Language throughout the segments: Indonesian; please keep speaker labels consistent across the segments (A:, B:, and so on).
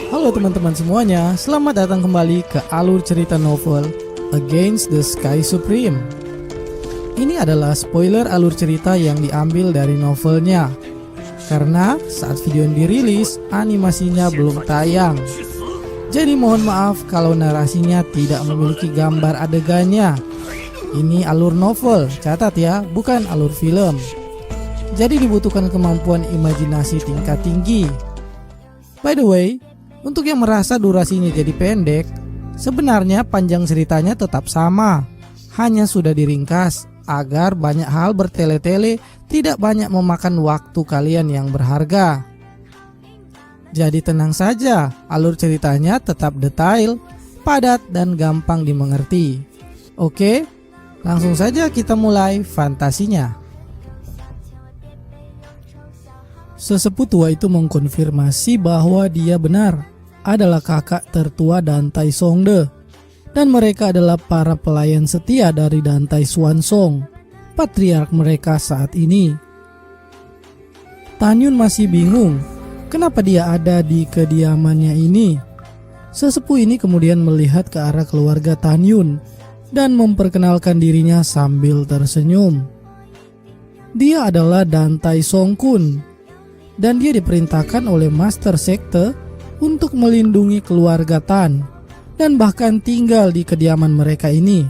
A: Halo teman-teman semuanya, selamat datang kembali ke alur cerita novel Against the Sky Supreme. Ini adalah spoiler alur cerita yang diambil dari novelnya, karena saat video yang dirilis, animasinya belum tayang. Jadi mohon maaf kalau narasinya tidak memiliki gambar adegannya. Ini alur novel, catat ya, bukan alur film. Jadi dibutuhkan kemampuan imajinasi tingkat tinggi. By the way, untuk yang merasa durasinya jadi pendek, sebenarnya panjang ceritanya tetap sama, hanya sudah diringkas agar banyak hal bertele-tele tidak banyak memakan waktu kalian yang berharga. Jadi tenang saja, alur ceritanya tetap detail, padat dan gampang dimengerti. Oke, langsung saja kita mulai fantasinya. Sesepuh tua itu mengkonfirmasi bahwa dia benar adalah kakak tertua Dantai Songde, dan mereka adalah para pelayan setia dari Dantai Xuanzong, patriark mereka saat ini. Tan Yun masih bingung kenapa dia ada di kediamannya ini. Sesepuh ini kemudian melihat ke arah keluarga Tan Yun dan memperkenalkan dirinya sambil tersenyum. Dia adalah Dantai Songkun, dan dia diperintahkan oleh Master Sekte untuk melindungi keluarga Tan dan bahkan tinggal di kediaman mereka ini.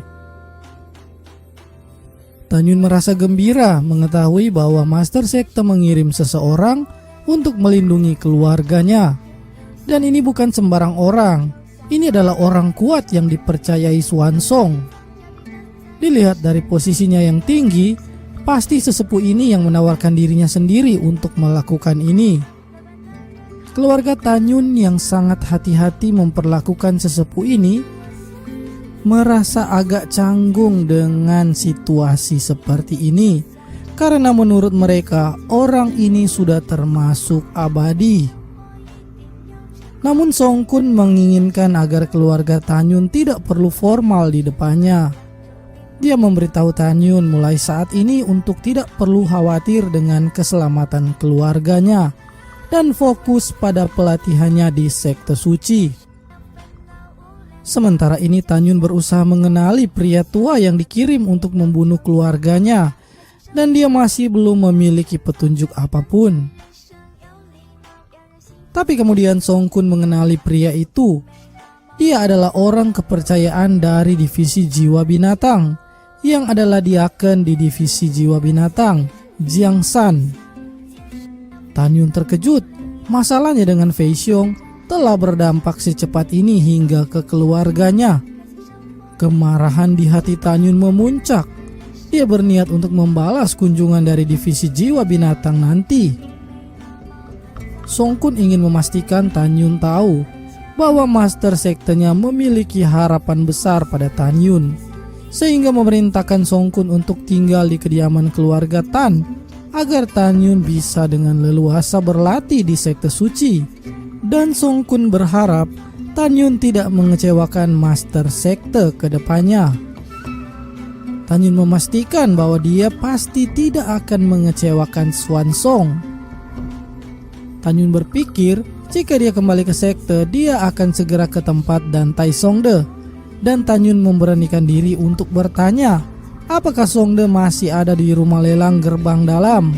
A: Tan Yun merasa gembira mengetahui bahwa Master Sekte mengirim seseorang untuk melindungi keluarganya. Dan ini bukan sembarang orang, ini adalah orang kuat yang dipercayai Xuanzong. Dilihat dari posisinya yang tinggi, pasti sesepuh ini yang menawarkan dirinya sendiri untuk melakukan ini. Keluarga Tan Yun yang sangat hati-hati memperlakukan sesepuh ini merasa agak canggung dengan situasi seperti ini, karena menurut mereka orang ini sudah termasuk abadi. Namun Songkun menginginkan agar keluarga Tan Yun tidak perlu formal di depannya. Dia memberitahu Tan Yun mulai saat ini untuk tidak perlu khawatir dengan keselamatan keluarganya dan fokus pada pelatihannya di sekte suci. Sementara ini Tan Yun berusaha mengenali pria tua yang dikirim untuk membunuh keluarganya, dan dia masih belum memiliki petunjuk apapun. Tapi kemudian Songkun mengenali pria itu. Dia adalah orang kepercayaan dari divisi jiwa binatang, yang adalah diaken di divisi jiwa binatang, Jiang San. Tan Yun terkejut, masalahnya dengan Fei Xiong telah berdampak secepat ini hingga ke keluarganya. Kemarahan di hati Tan Yun memuncak. Dia berniat untuk membalas kunjungan dari divisi jiwa binatang nanti. Songkun ingin memastikan Tan Yun tahu bahwa Master Sektenya memiliki harapan besar pada Tan Yun, sehingga memerintahkan Songkun untuk tinggal di kediaman keluarga Tan agar Tan Yun bisa dengan leluasa berlatih di sekte suci. Dan Songkun berharap Tan Yun tidak mengecewakan Master Sekte ke depannya. Tan Yun memastikan bahwa dia pasti tidak akan mengecewakan Xuanzong. Tan Yun berpikir jika dia kembali ke sekte, dia akan segera ke tempat Dantai Songde. Dan Tan Yun memberanikan diri untuk bertanya apakah Songde masih ada di rumah lelang gerbang dalam.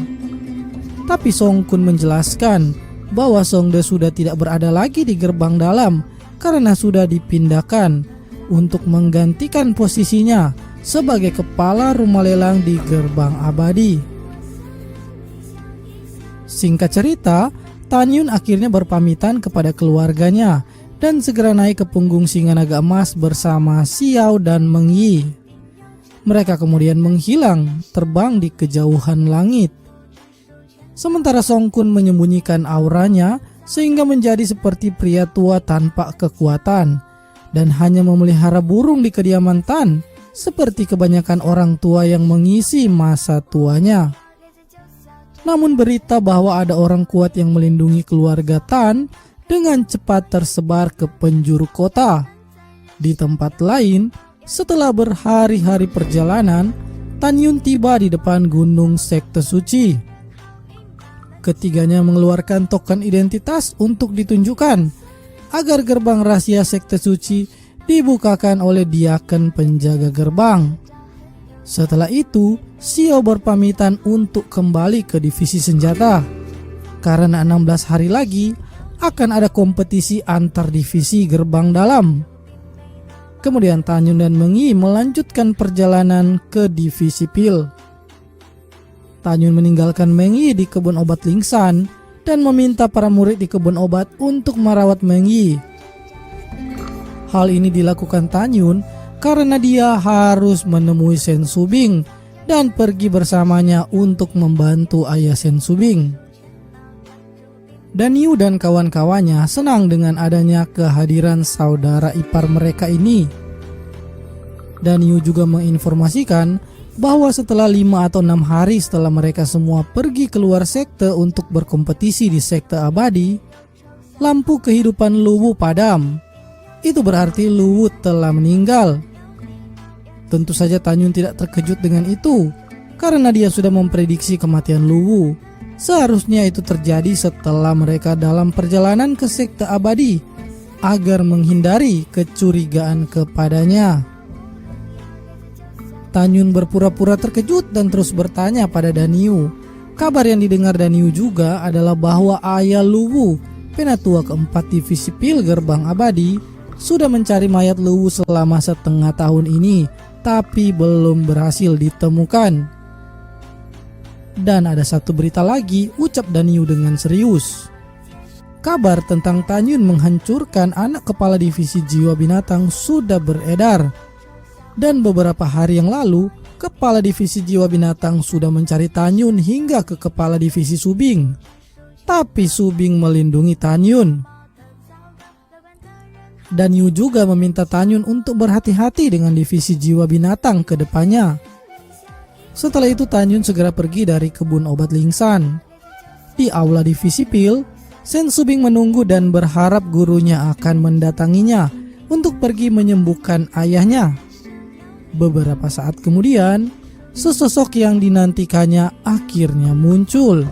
A: Tapi Songkun menjelaskan bahwa Songde sudah tidak berada lagi di gerbang dalam karena sudah dipindahkan untuk menggantikan posisinya sebagai kepala rumah lelang di gerbang abadi. Singkat cerita, Tan Yun akhirnya berpamitan kepada keluarganya dan segera naik ke punggung singa naga emas bersama Xiao dan Meng Yi. Mereka kemudian menghilang terbang di kejauhan langit. Sementara Songkun menyembunyikan auranya sehingga menjadi seperti pria tua tanpa kekuatan dan hanya memelihara burung di kediaman Tan, seperti kebanyakan orang tua yang mengisi masa tuanya. Namun berita bahwa ada orang kuat yang melindungi keluarga Tan dengan cepat tersebar ke penjuru kota. Di tempat lain, setelah berhari-hari perjalanan, Tan Yun tiba di depan gunung sekte suci. Ketiganya mengeluarkan token identitas untuk ditunjukkan agar gerbang rahasia sekte suci dibukakan oleh diaken penjaga gerbang. Setelah itu, Xiao berpamitan untuk kembali ke divisi senjata karena 16 hari lagi akan ada kompetisi antar divisi gerbang dalam. Kemudian Tan Yun dan Meng Yi melanjutkan perjalanan ke divisi pil. Tan Yun meninggalkan Meng Yi di kebun obat Lingshan dan meminta para murid di kebun obat untuk merawat Meng Yi. Hal ini dilakukan Tan Yun karena dia harus menemui Shen Subing dan pergi bersamanya untuk membantu ayah Shen Subing. Dan Yu dan kawan-kawannya senang dengan adanya kehadiran saudara ipar mereka ini. Dan Yu juga menginformasikan bahwa setelah 5 atau 6 hari setelah mereka semua pergi keluar sekte untuk berkompetisi di sekte abadi, lampu kehidupan Luwu padam. Itu berarti Luwu telah meninggal. Tentu saja Tan Yun tidak terkejut dengan itu, karena dia sudah memprediksi kematian Luwu. Seharusnya itu terjadi setelah mereka dalam perjalanan ke sekte abadi agar menghindari kecurigaan kepadanya. Tan Yun berpura-pura terkejut dan terus bertanya pada Dan Yu. Kabar yang didengar Dan Yu juga adalah bahwa ayah Luwu, penatua keempat divisi pil gerbang abadi, sudah mencari mayat Luwu selama setengah tahun ini, tapi belum berhasil ditemukan. Dan ada satu berita lagi, ucap Dan Yu dengan serius. Kabar tentang Tan Yun menghancurkan anak kepala divisi jiwa binatang sudah beredar. Dan beberapa hari yang lalu, kepala divisi jiwa binatang sudah mencari Tan Yun hingga ke kepala divisi Subing. Tapi Subing melindungi Tan Yun. Dan Yu juga meminta Tan Yun untuk berhati-hati dengan divisi jiwa binatang ke depannya. Setelah itu Tan Yun segera pergi dari kebun obat Lingshan. Di aula divisi pil, Shen Subing menunggu dan berharap gurunya akan mendatanginya untuk pergi menyembuhkan ayahnya. Beberapa saat kemudian, sesosok yang dinantikannya akhirnya muncul.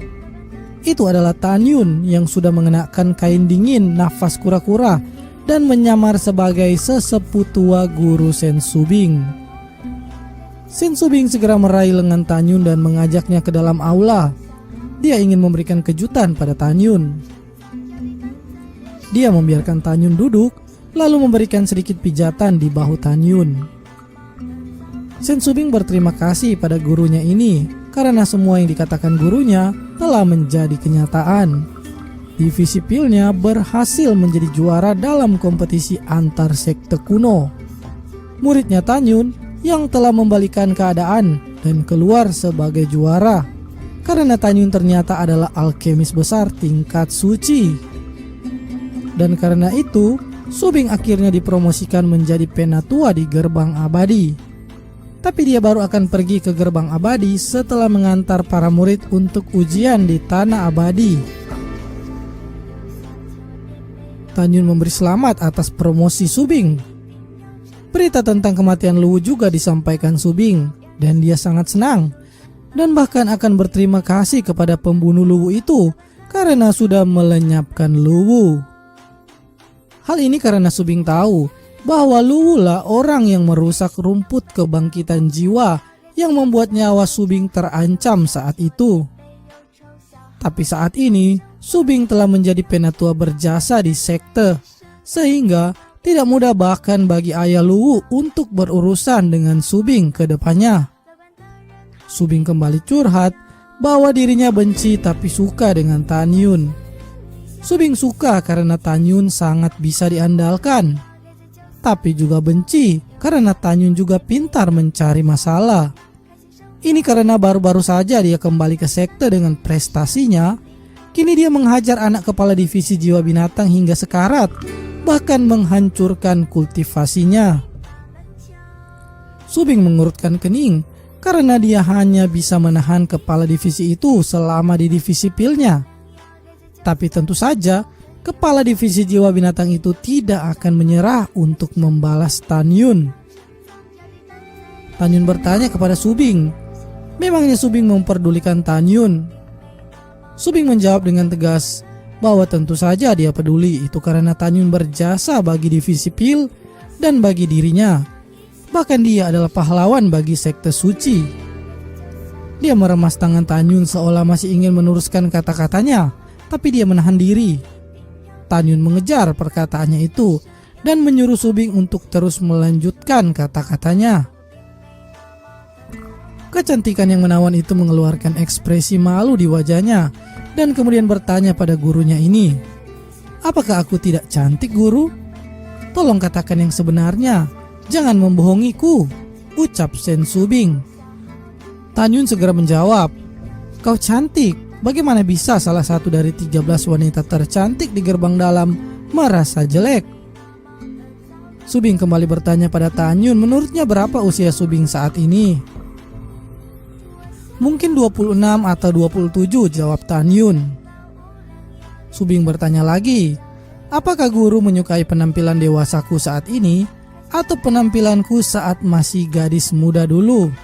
A: Itu adalah Tan Yun yang sudah mengenakan kain dingin nafas kura-kura dan menyamar sebagai sesepuh tua guru Shen Subing. Shen Subing segera meraih lengan Tan Yun dan mengajaknya ke dalam aula. Dia ingin memberikan kejutan pada Tan Yun. Dia membiarkan Tan Yun duduk, lalu memberikan sedikit pijatan di bahu Tan Yun. Shen Subing berterima kasih pada gurunya ini karena semua yang dikatakan gurunya telah menjadi kenyataan. Divisi pilnya berhasil menjadi juara dalam kompetisi antar sekte kuno. Muridnya Tan Yun yang telah membalikan keadaan dan keluar sebagai juara karena Tan Yun ternyata adalah alkemis besar tingkat suci. Dan karena itu, Subing akhirnya dipromosikan menjadi penatua di gerbang abadi. Tapi dia baru akan pergi ke gerbang abadi setelah mengantar para murid untuk ujian di tanah abadi. Tan Yun memberi selamat atas promosi Subing. Berita tentang kematian Luwu juga disampaikan Subing dan dia sangat senang dan bahkan akan berterima kasih kepada pembunuh Luwu itu karena sudah melenyapkan Luwu. Hal ini karena Subing tahu bahwa Luwu lah orang yang merusak rumput kebangkitan jiwa yang membuat nyawa Subing terancam saat itu. Tapi saat ini Subing telah menjadi penatua berjasa di sekte, sehingga tidak mudah bahkan bagi ayah Luwu untuk berurusan dengan Subing ke depannya. Subing kembali curhat bahwa dirinya benci tapi suka dengan Tan Yun. Subing suka karena Tan Yun sangat bisa diandalkan, tapi juga benci karena Tan Yun juga pintar mencari masalah. Ini karena baru-baru saja dia kembali ke sekte dengan prestasinya. Kini dia menghajar anak kepala divisi jiwa binatang hingga sekarat, bahkan menghancurkan kultivasinya. Subing mengurutkan kening karena dia hanya bisa menahan kepala divisi itu selama di divisi pilnya. Tapi tentu saja kepala divisi jiwa binatang itu tidak akan menyerah untuk membalas Tan Yun. Tan Yun bertanya kepada Subing, memangnya Subing memperdulikan Tan Yun? Subing menjawab dengan tegas bahwa tentu saja dia peduli itu karena Tan Yun berjasa bagi divisi Pil dan bagi dirinya. Bahkan dia adalah pahlawan bagi sekte suci. Dia meremas tangan Tan Yun seolah masih ingin meneruskan kata-katanya, tapi dia menahan diri. Tan Yun mengejar perkataannya itu dan menyuruh Subing untuk terus melanjutkan kata-katanya. Kecantikan yang menawan itu mengeluarkan ekspresi malu di wajahnya dan kemudian bertanya pada gurunya ini, "Apakah aku tidak cantik, guru? Tolong katakan yang sebenarnya, jangan membohongiku," ucap Sen Subing. Tan Yun segera menjawab, "Kau cantik, bagaimana bisa salah satu dari 13 wanita tercantik di gerbang dalam merasa jelek?" Subing kembali bertanya pada Tan Yun menurutnya berapa usia Subing saat ini. "Mungkin 26 atau 27, jawab Tan Yun. Subing bertanya lagi, "Apakah guru menyukai penampilan dewasaku saat ini atau penampilanku saat masih gadis muda dulu?"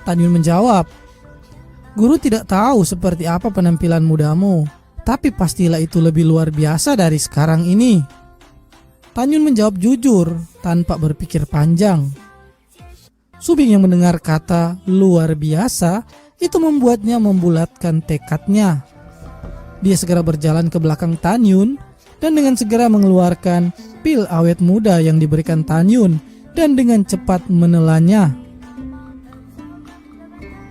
A: Tan Yun menjawab, "Guru tidak tahu seperti apa penampilan mudamu, tapi pastilah itu lebih luar biasa dari sekarang ini." Tan Yun menjawab jujur tanpa berpikir panjang. Subing yang mendengar kata luar biasa itu membuatnya membulatkan tekadnya. Dia segera berjalan ke belakang Tan Yun dan dengan segera mengeluarkan pil awet muda yang diberikan Tan Yun dan dengan cepat menelannya.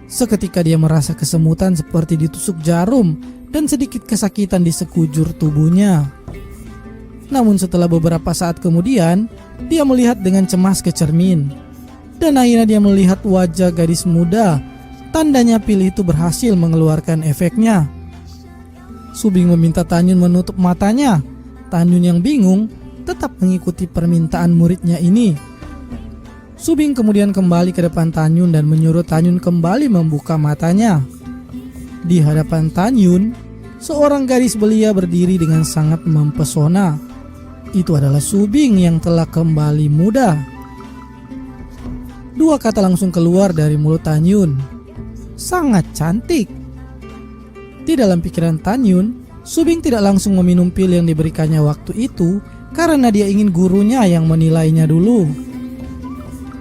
A: Seketika dia merasa kesemutan seperti ditusuk jarum dan sedikit kesakitan di sekujur tubuhnya. Namun setelah beberapa saat kemudian, dia melihat dengan cemas ke cermin. Dan akhirnya dia melihat wajah gadis muda. Tandanya pil itu berhasil mengeluarkan efeknya. Subing meminta Tan Yun menutup matanya. Tan Yun yang bingung tetap mengikuti permintaan muridnya ini. Subing kemudian kembali ke depan Tan Yun dan menyuruh Tan Yun kembali membuka matanya. Di hadapan Tan Yun, seorang gadis belia berdiri dengan sangat mempesona. Itu adalah Subing yang telah kembali muda. Dua kata langsung keluar dari mulut Tan Yun. Sangat cantik. Di dalam pikiran Tan Yun, Subing tidak langsung meminum pil yang diberikannya waktu itu karena dia ingin gurunya yang menilainya dulu.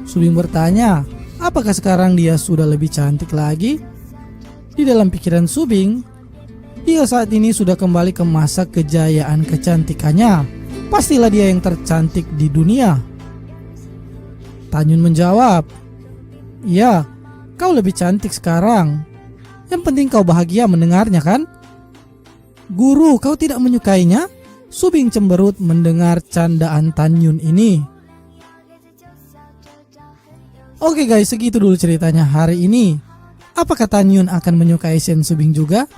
A: Subing bertanya, apakah sekarang dia sudah lebih cantik lagi? Di dalam pikiran Subing, dia saat ini sudah kembali ke masa kejayaan kecantikannya. Pastilah dia yang tercantik di dunia. Tan Yun menjawab, "Ya, kau lebih cantik sekarang. Yang penting kau bahagia mendengarnya kan?" "Guru, kau tidak menyukainya?" Subing cemberut mendengar candaan Tan Yun ini. Oke guys, segitu dulu ceritanya hari ini. Apakah Tan Yun akan menyukai Sen Subing juga?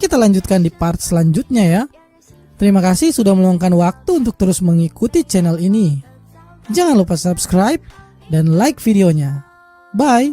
A: Kita lanjutkan di part selanjutnya ya. Terima kasih sudah meluangkan waktu untuk terus mengikuti channel ini. Jangan lupa subscribe dan like videonya. Bye.